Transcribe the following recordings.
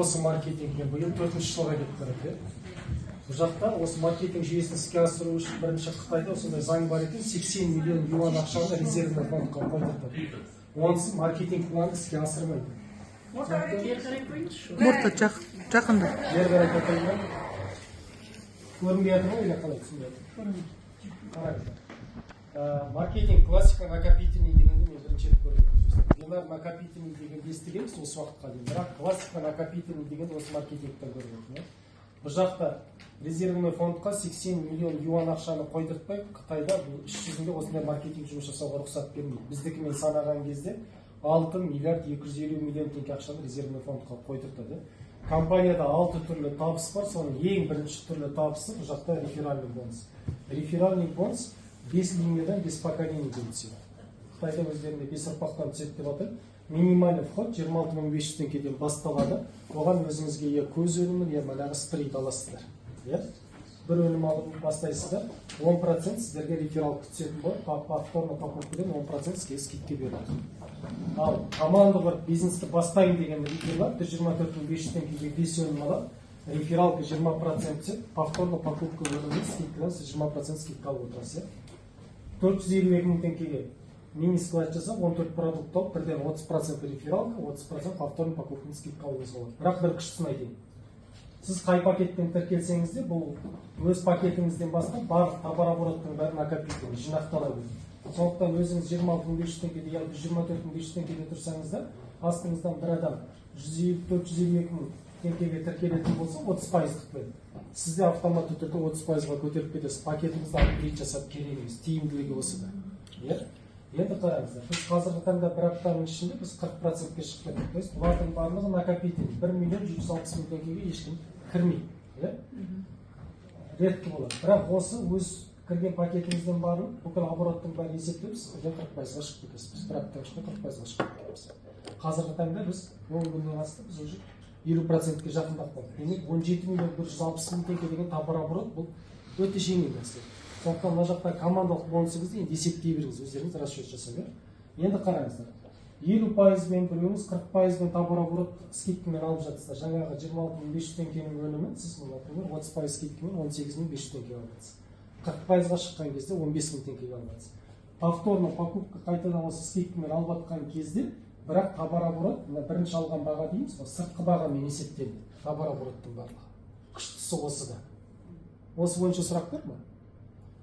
осы маркетингке биыл 4-ші жылға кетіп барады. Бұл жақта осы маркетинг жүйесін іске асыру үшін бірінші Қытайда осындай заң бар екен, 80 миллион юан ақшаны резервный фондқа қойдырды. Онсыз маркетинг планын іске асырмайды. Мұрты жақында. Жер қарай көтерілді. Көрінбей жатыр ма, или қалай түсінбей жатыр? Маркетинг классика накопительный дегенді мен бірінші рет көрдім. Бинар накопительный дегенді естігенбіз осы уақытқа дейін. Бірақ классика накопительный дегенді осы маркетингтен көрдім. Бұл жақта резервный фондқа 80 миллион юан ақшаны қойдыртпай, Қытайда іс жүзінде осындай маркетинг жұмыс жасауға рұқсат бермейді. Біздікімен санаған кезде 6 миллиард 250 миллион теңге ақшаны резервный фондқа қойдыртады. Компанияда 6 түрлі табыс бар, соның ең бірінші түрлі табысы бұл жақта реферальный бонус. Реферальный бонус 5 линиядан 5 поколений дейін түседі. Қытайда өздерінде 5 ұрпақтан түседі деп атайды. Минимальный вход 26 500 теңгеден басталады. Оған өзіңізге я көз өнімін, я манағы спрейт аласыздар. Бір өнім алып бастайсыздар, 10% сіздерге рефералка түсетін болады, повторный покупкадан 10% сізге скидка береді. Ал команда бар бизнесті бастайын деген реферал 24 500 теңгеге 5 өнім алады, рефералка 20% түседі, повторный покупка өнімі скидкадан сіз 20% скидка алып отырасыз. 452 мың теңгеге мини склад жасап, 14 продукт алып, бірден 30% рефералка, 30% повторный покупкадан скидка алуыңыз болады. Бірақ бір күштісін айтайын. Сіз қай пакеттен тіркелсеңіз де, бұл өз пакетіңізден бастап барлық товар обороттың бәрі накопительный жинақтала береді. Сондықтан өзіңіз 26 500 теңгеде, я 24 500 теңгеде тұрсаңыз да, астыңыздан бір адам 452 мың теңгеге тіркелетін болса, 30% қылады. Сізде автоматты түрде 30%-ға көтеріп кетесіз. Пакетіңізді апгрейд жасап керек емес, тиімділігі осы да. Енді қараңыздар, біз қазіргі таңда бір аптаның ішінде біз 40%-ке шығып кеттік. Бұлардың барлығы накопительный, 1 миллион 760 мың теңгеге ешкім кірмейді. Редкі болады. Бірақ осы өз кірген пакетіңізден барлық бүкіл обороттың бәрі есептеп, сіз 40%-ға шығып кетесіз. Бір аптаның ішінде 40%-ға шығып кетеміз. Қазіргі таңда біз 10 күннен асты, біз уже 50%-ке жақындап қалдық. Демек 17 миллион 160 мың теңге деген товар оборот бұл өте жеңіл нәрсе. Сондықтан мына жақта командалық бонусыңызды енді есептей беріңіз, өздеріңіз расчет жасап. Енді қараңыздар. 50%-мен біреуіңіз 40%-мен товар оборот скидкамен алып жатсыздар. Жаңағы 26 500 теңгенің өнімін сіз, например, 30% скидкамен 18 500 теңгеге аласыз. 40%-ға шыққан кезде 15 мың теңгеге аласыз. Повторно покупка қайтадан осы скидкамен алып жатқан кезде, бірақ товар оборот, бірінші алған баға дейміз, сыртқы бағамен есептеледі. Товар обороттың барлығы. Күштісі осы да. Осы бойынша сұрақ бар ма?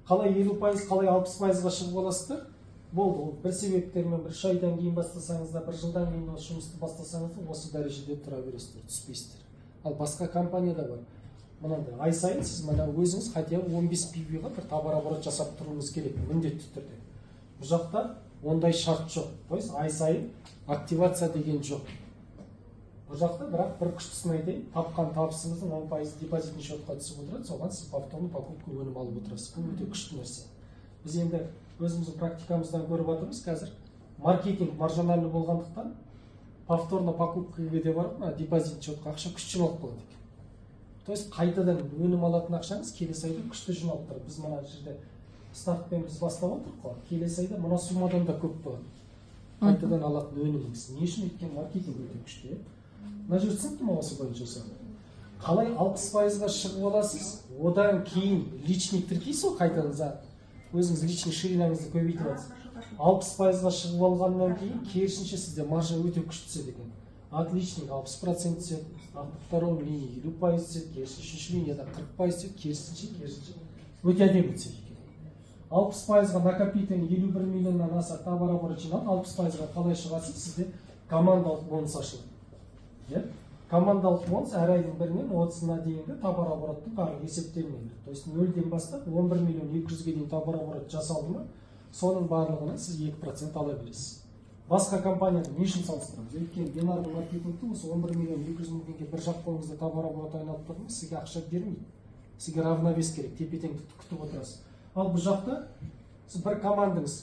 Қалай 50%, қалай 60%-ға шығып аласыздар? Болды, бір себептермен бір айдан кейін бастасаңызда, бір жылдан кейін осы жұмысты бастасаңызда, осы дәрежеде тұра бересіздер, түспейсіздер. Ал басқа компанияда бар. Мынандай ай сайын сіз өзіңіз хотя бы 15 PV-ға бір товар оборот жасап тұруыңыз керек, міндетті түрде. Бұл жақта ондай шарт жоқ. То есть ай сайын активация деген жоқ. Бұл жақта бірақ бір күштісін айтайын, тапқан табысыңыздың 10% депозитный счетқа түсіп отырады, соған сіз повторный покупка өнім алып отырасыз. Бұл өте күшті нәрсе. Біз енді өзіміздің практикамыздан көріп жатырмыз, қазір маркетинг маржинальный болғандықтан повторный покупкаға де барып, депозитный счетқа ақша күшті жиналып қалады екен. То есть қайтадан өнім алатын ақшаңыз келесі айда күшті жиналып тұрады. Біз мына жерде стартпен біз бастап отырмыз қой, келесі айда мына суммадан да көп болады. Қайтадан алатын өніміңіз. Не үшін? Өйткені маркетинг өте күшті. Мына жер түсінікті ме осы бойынша осы? Қалай 60%-ға шығып аласыз, одан кейін личный тіркейсіз ғой қайтадан, өзіңіз личный ширинаңызды көбейтіп жатсыз. 60%-ға шығып алғаннан кейін керісінше сізде маржа өте күшті түседі екен. Отличный 60% түседі, второй линия 50% түседі, керісінше үшінші линияда 40% түседі, керісінше өте әдемі түседі екен. 60%-ға накопительный 51 миллионнан аса товар оборот жиналып, 60%-ға қалай шығасыз, сізде командалық бонус ашылады. Командалық бонус әр айдың бірінен 30-на дейінгі товар обороттың барлығы есептелінеді. То есть 0-ден бастап 11 миллион 200-ге дейін товар оборот жасалды ма, соның барлығына сіз 2% ала бересіз. Басқа компанияны не үшін салыстырамыз? Өйткені бинарлы маркетингте осы 11 миллион 200 мың теңге бір жақ қолыңызда товар оборот айналып тұрмыз, сізге ақша бермейді. Сізге равновес керек, тепе-теңдікті күтіп отырасыз. Ал бұл жақта сіз бір командаңыз,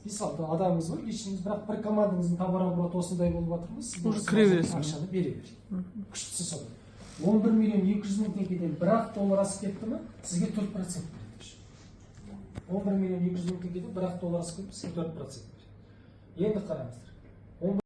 мысалы адамыңыз бар, личныйыңыз, бірақ бір командаңыздың товар обороты осындай болып жатырмыз, сіз ақшаны бере береді. Күштісі солай. 11 миллион 200 мың теңгеден $1 асып кетті ме, сізге 4% береді. 11 миллион 200 мың теңгеден $1 асып кетті, сізге 4% береді. Енді қараңыздар.